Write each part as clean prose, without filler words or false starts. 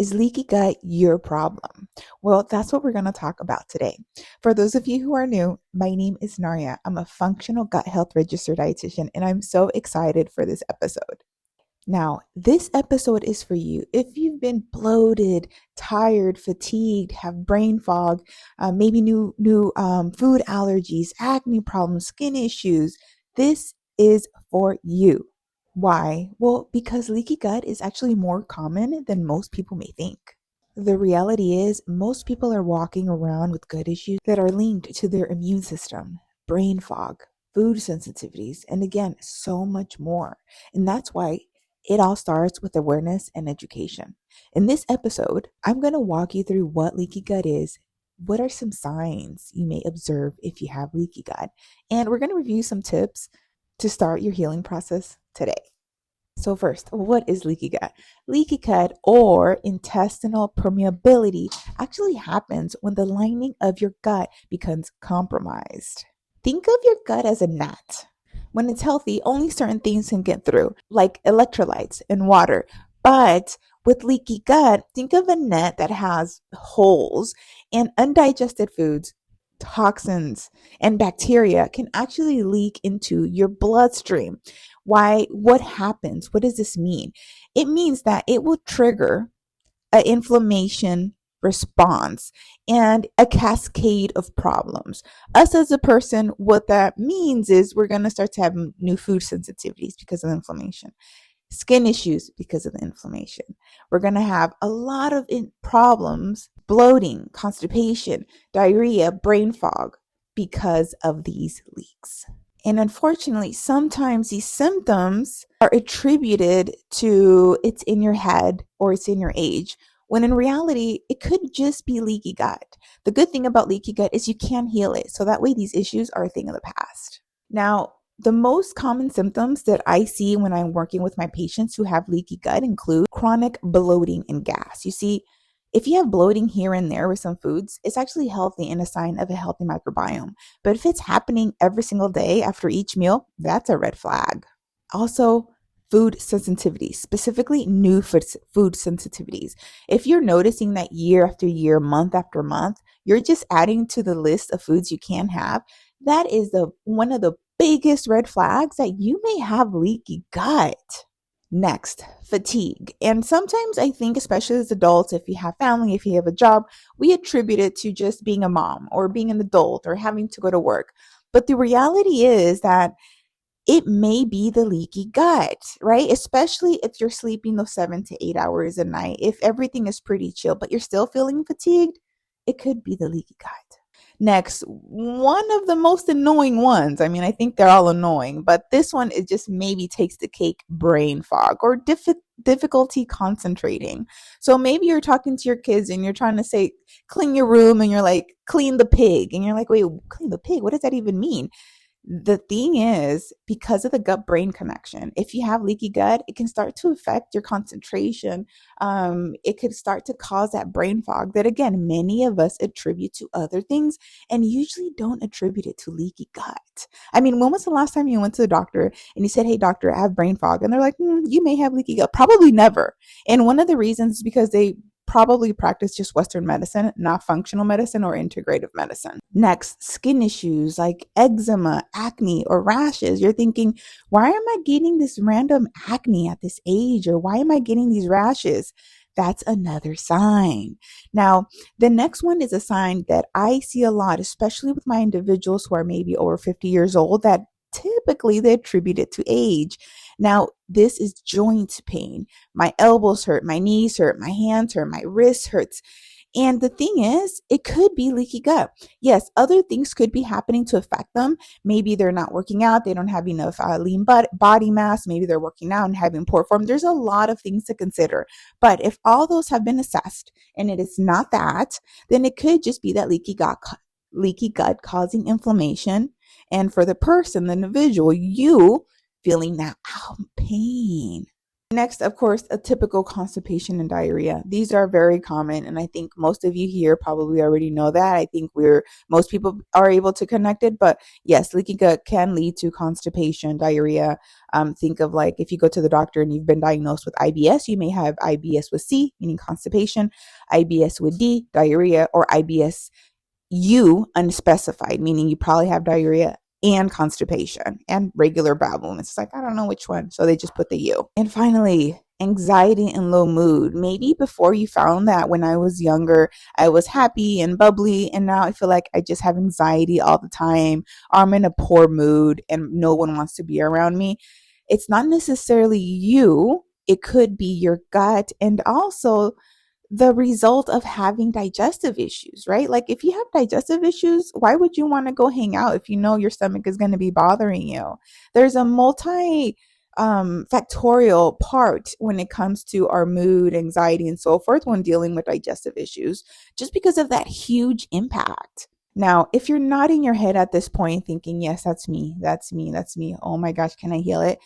Is leaky gut your problem? Well, that's what we're going to talk about today. For those of you who are new, my name is Naria. I'm a functional gut health registered dietitian, and I'm so excited for this episode. Now, this episode is for you. If you've been bloated, tired, fatigued, have brain fog, maybe new food allergies, acne problems, skin issues, this is for you. Why? Well, because leaky gut is actually more common than most people may think. The reality is, most people are walking around with gut issues that are linked to their immune system, brain fog, food sensitivities, and again, so much more. And that's why it all starts with awareness and education. In this episode, I'm going to walk you through what leaky gut is. What are some signs you may observe if you have leaky gut? And we're going to review some tips to start your healing process today. So first, what is leaky gut? Leaky gut or intestinal permeability actually happens when the lining of your gut becomes compromised. Think of your gut as a gnat. When it's healthy, only certain things can get through, like electrolytes and water. But with leaky gut, think of a net that has holes, and undigested foods, toxins, and bacteria can actually leak into your bloodstream. Why? What happens? What does this mean? It means that it will trigger an inflammation response and a cascade of problems. Us as a person, what that means is we're going to start to have new food sensitivities because of inflammation, skin issues because of the inflammation. We're going to have a lot of problems, bloating, constipation, diarrhea, brain fog because of these leaks. And unfortunately, sometimes these symptoms are attributed to it's in your head or it's in your age, when in reality, it could just be leaky gut. The good thing about leaky gut is you can heal it. So that way these issues are a thing of the past. Now, the most common symptoms that I see when I'm working with my patients who have leaky gut include chronic bloating and gas. You see, if you have bloating here and there with some foods, it's actually healthy and a sign of a healthy microbiome. But if it's happening every single day after each meal, that's a red flag. Also, food sensitivities, specifically new food sensitivities. If you're noticing that year after year, month after month, you're just adding to the list of foods you can have, that is one of the biggest red flags that you may have leaky gut. Next, fatigue. And sometimes I think, especially as adults, if you have family, if you have a job, we attribute it to just being a mom or being an adult or having to go to work. But the reality is that it may be the leaky gut, right? Especially if you're sleeping those 7 to 8 hours a night. If everything is pretty chill, but you're still feeling fatigued, it could be the leaky gut. Next, one of the most annoying ones. I mean, I think they're all annoying, but this one, it just maybe takes the cake, brain fog or difficulty concentrating. So maybe you're talking to your kids and you're trying to say, clean your room, and you're like, clean the pig. And you're like, wait, clean the pig? What does that even mean? The thing is, because of the gut brain connection, if you have leaky gut, it can start to affect your concentration. It could start to cause that brain fog that, again, many of us attribute to other things and usually don't attribute it to leaky gut. I mean, when was the last time you went to the doctor and you said, hey, doctor, I have brain fog? And they're like, you may have leaky gut. Probably never. And one of the reasons is because they probably practice just Western medicine, not functional medicine or integrative medicine. Next, skin issues like eczema, acne, or rashes. You're thinking, why am I getting this random acne at this age? Or why am I getting these rashes? That's another sign. Now, the next one is a sign that I see a lot, especially with my individuals who are maybe over 50 years old, that typically they attribute it to age. Now, this is joint pain. My elbows hurt, my knees hurt, my hands hurt, my wrist hurts. And the thing is, it could be leaky gut. Yes, other things could be happening to affect them. Maybe they're not working out. They don't have enough lean body mass. Maybe they're working out and having poor form. There's a lot of things to consider. But if all those have been assessed and it is not that, then it could just be that leaky gut causing inflammation. And for the person, the individual, you feeling that pain. Next, of course, a typical constipation and diarrhea. These are very common, and I think most of you here probably already know that. I think most people are able to connect it, but yes, leaky gut can lead to constipation, diarrhea. Think of like if you go to the doctor and you've been diagnosed with IBS, you may have IBS with C, meaning constipation, IBS with D, diarrhea, or IBS U unspecified, meaning you probably have diarrhea and constipation and regular bowel movements. It's like, I don't know which one. So they just put the U. And finally, anxiety and low mood. Maybe before you found that when I was younger, I was happy and bubbly. And now I feel like I just have anxiety all the time. Or I'm in a poor mood and no one wants to be around me. It's not necessarily you. It could be your gut and also the result of having digestive issues, right? Like if you have digestive issues, why would you want to go hang out if you know your stomach is going to be bothering you? There's a multi factorial part when it comes to our mood, anxiety, and so forth when dealing with digestive issues, just because of that huge impact. Now, if you're nodding your head at this point thinking, yes, that's me, that's me, that's me. Oh my gosh, can I heal it?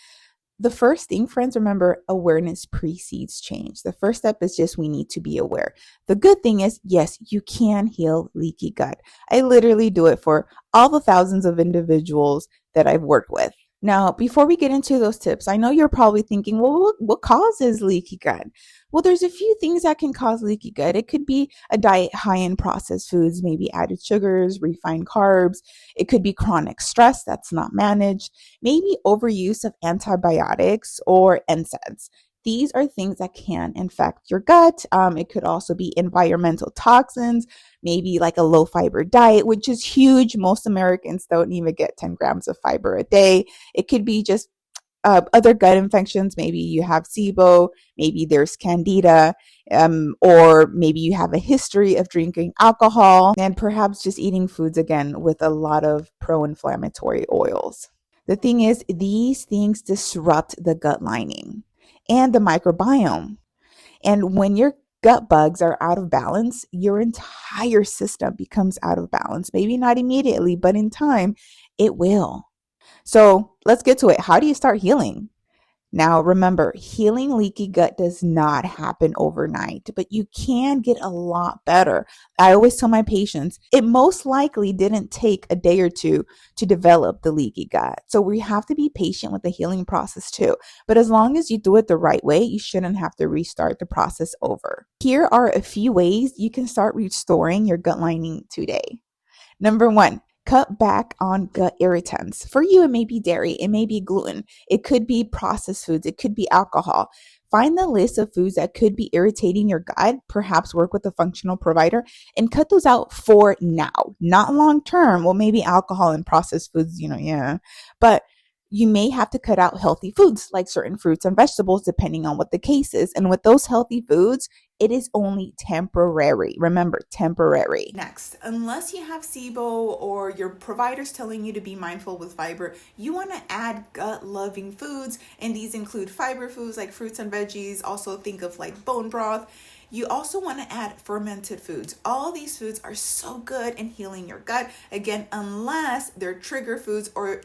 The first thing, friends, remember, awareness precedes change. The first step is just we need to be aware. The good thing is, yes, you can heal leaky gut. I literally do it for all the thousands of individuals that I've worked with. Now, before we get into those tips, I know you're probably thinking, well, what causes leaky gut? Well, there's a few things that can cause leaky gut. It could be a diet high in processed foods, maybe added sugars, refined carbs. It could be chronic stress that's not managed, maybe overuse of antibiotics or NSAIDs. These are things that can infect your gut. It could also be environmental toxins, maybe like a low fiber diet, which is huge. Most Americans don't even get 10 grams of fiber a day. It could be just other gut infections. Maybe you have SIBO, maybe there's candida, or maybe you have a history of drinking alcohol and perhaps just eating foods again with a lot of pro-inflammatory oils. The thing is, these things disrupt the gut lining and the microbiome. And when your gut bugs are out of balance, your entire system becomes out of balance. Maybe not immediately, but in time, it will. So let's get to it. How do you start healing? Now, remember, healing leaky gut does not happen overnight, but you can get a lot better. I always tell my patients, it most likely didn't take a day or two to develop the leaky gut. So we have to be patient with the healing process too. But as long as you do it the right way, you shouldn't have to restart the process over. Here are a few ways you can start restoring your gut lining today. Number one, cut back on gut irritants. For you, it may be dairy, it may be gluten, it could be processed foods, it could be alcohol. Find the list of foods that could be irritating your gut, perhaps work with a functional provider, and cut those out for now, not long term. Well, maybe alcohol and processed foods, yeah. But you may have to cut out healthy foods like certain fruits and vegetables, depending on what the case is. And with those healthy foods, it is only temporary. Remember, temporary. Next, unless you have SIBO or your provider's telling you to be mindful with fiber, you want to add gut-loving foods. And these include fiber foods like fruits and veggies. Also think of like bone broth. You also want to add fermented foods. All these foods are so good in healing your gut. Again, unless they're trigger foods or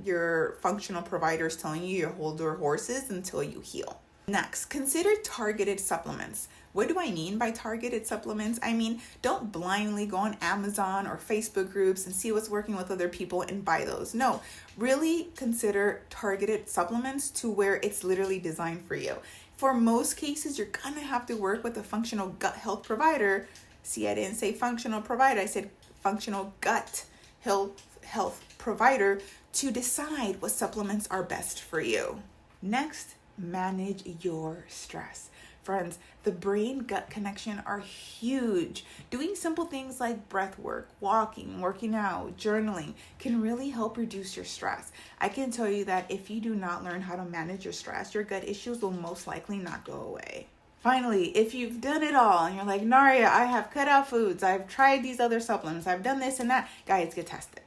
your functional provider is telling you hold your horses until you heal. Next, consider targeted supplements. What do I mean by targeted supplements? I mean, don't blindly go on Amazon or Facebook groups and see what's working with other people and buy those. No, really consider targeted supplements to where it's literally designed for you. For most cases, you're gonna have to work with a functional gut health provider. See, I didn't say functional provider, I said functional gut health provider to decide what supplements are best for you. Next, manage your stress. Friends, the brain-gut connection are huge. Doing simple things like breath work, walking, working out, journaling can really help reduce your stress. I can tell you that if you do not learn how to manage your stress, your gut issues will most likely not go away. Finally, if you've done it all and you're like, Naria, I have cut out foods, I've tried these other supplements, I've done this and that, guys, get tested.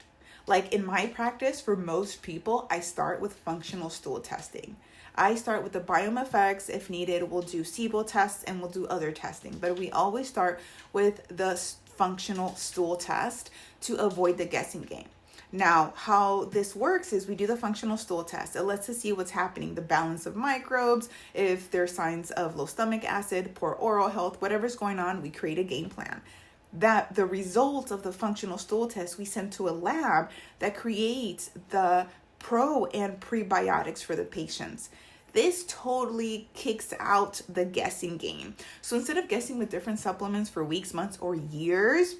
Like in my practice, for most people, I start with functional stool testing. I start with the biome effects. If needed, we'll do SIBO tests and we'll do other testing. But we always start with the functional stool test to avoid the guessing game. Now, how this works is we do the functional stool test. It lets us see what's happening, the balance of microbes, if there are signs of low stomach acid, poor oral health, whatever's going on, we create a game plan. That the results of the functional stool test we send to a lab that creates the pro and prebiotics for the patients. This totally kicks out the guessing game. So instead of guessing with different supplements for weeks, months, or years,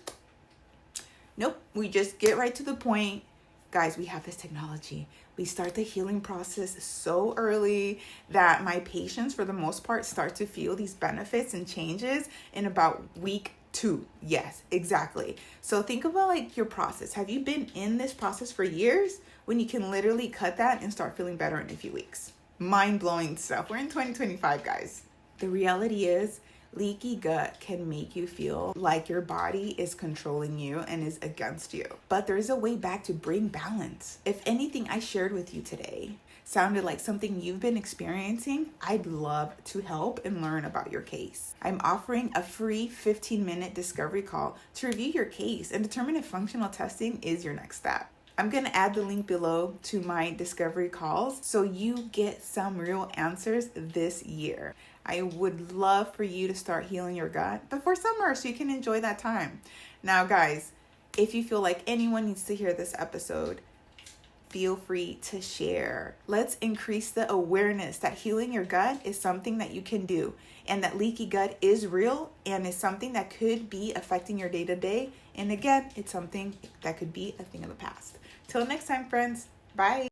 nope, we just get right to the point. Guys, we have this technology. We start the healing process so early that my patients, for the most part, start to feel these benefits and changes in about week 2. Yes, exactly. So think about like your process. Have you been in this process for years when you can literally cut that and start feeling better in a few weeks? Mind-blowing stuff. We're in 2025, guys. The reality is, leaky gut can make you feel like your body is controlling you and is against you. But there's a way back to bring balance. If anything I shared with you today sounded like something you've been experiencing, I'd love to help and learn about your case. I'm offering a free 15-minute discovery call to review your case and determine if functional testing is your next step. I'm going to add the link below to my discovery calls so you get some real answers this year. I would love for you to start healing your gut before summer so you can enjoy that time. Now, guys, if you feel like anyone needs to hear this episode, feel free to share. Let's increase the awareness that healing your gut is something that you can do, and that leaky gut is real and is something that could be affecting your day-to-day. And again, it's something that could be a thing of the past. Till next time, friends. Bye.